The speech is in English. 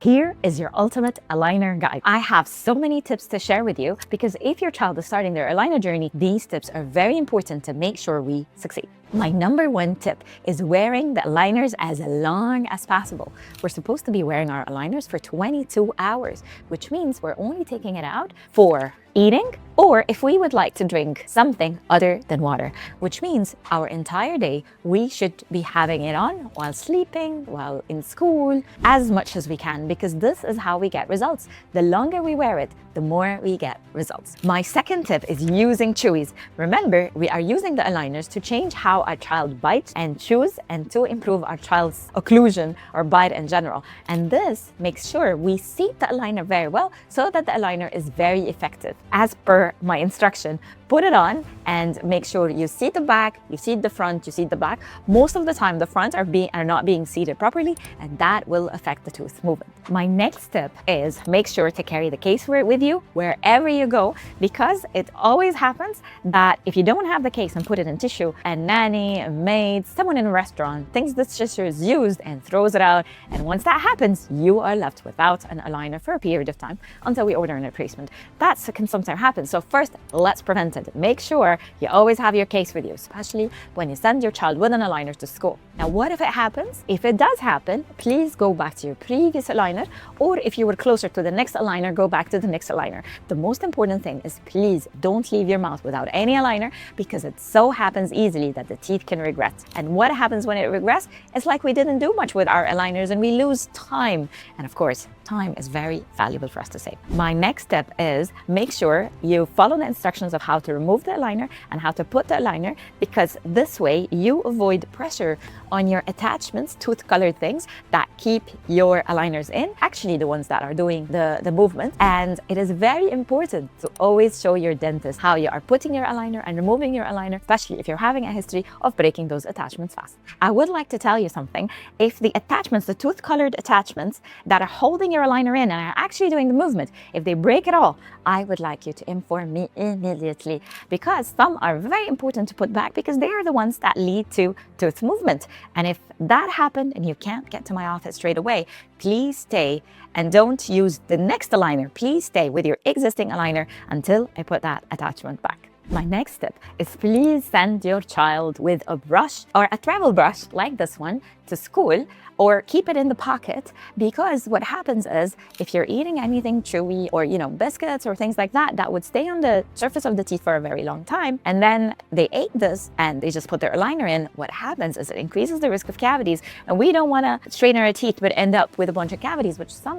Here is your ultimate aligner guide. I have so many tips to share with you because if your child is starting their aligner journey, these tips are very important to make sure we succeed. My number one tip is wearing the aligners as long as possible. We're supposed to be wearing our aligners for 22 hours, which means we're only taking it out for eating or if we would like to drink something other than water, which means our entire day we should be having it on while sleeping, while in school, as much as we can, because this is how we get results. The longer we wear it, the more we get results. My second tip is using chewies. Remember, we are using the aligners to change how our child bites and chews and to improve our child's occlusion or bite in general. And this makes sure we seat the aligner very well so that the aligner is very effective. As per my instruction, put it on and make sure you seat the back, you seat the front, you seat the back. Most of the time, the front are not being seated properly, and that will affect the tooth movement. My next tip is make sure to carry the case with you wherever you go, because it always happens that if you don't have the case and put it in tissue, a nanny, a maid, someone in a restaurant thinks this tissue is used and throws it out. And once that happens, you are left without an aligner for a period of time until we order an replacement. That can sometimes happen. So first, let's prevent it. Make sure you always have your case with you, especially when you send your child with an aligner to school. Now, what if it happens? If it does happen, please go back to your previous aligner, or if you were closer to the next aligner, go back to the next aligner. The most important thing is please don't leave your mouth without any aligner, because it so happens easily that the teeth can regress. And what happens when it regress? It's like we didn't do much with our aligners and we lose time. And of course, time is very valuable for us to save. My next step is make sure you follow the instructions of how to remove the aligner and how to put the aligner, because this way you avoid pressure on your attachments, tooth colored things that keep your aligners in, actually the ones that are doing the movement. And it is very important to always show your dentist how you are putting your aligner and removing your aligner, especially if you're having a history of breaking those attachments fast. I would like to tell you something. If the attachments, the tooth colored attachments that are holding your aligner in and are actually doing the movement, if they break at all, I would like you to inform me immediately, because some are very important to put back because they are the ones that lead to tooth movement. And if that happened and you can't get to my office straight away, please stay and don't use the next aligner. Please stay with your existing aligner until I put that attachment back. My next tip is please send your child with a brush or a travel brush like this one to school, or keep it in the pocket, because what happens is if you're eating anything chewy or biscuits or things like that, that would stay on the surface of the teeth for a very long time, and then they ate this and they just put their aligner in, what happens is it increases the risk of cavities, and we don't want to straighten our teeth but end up with a bunch of cavities, which some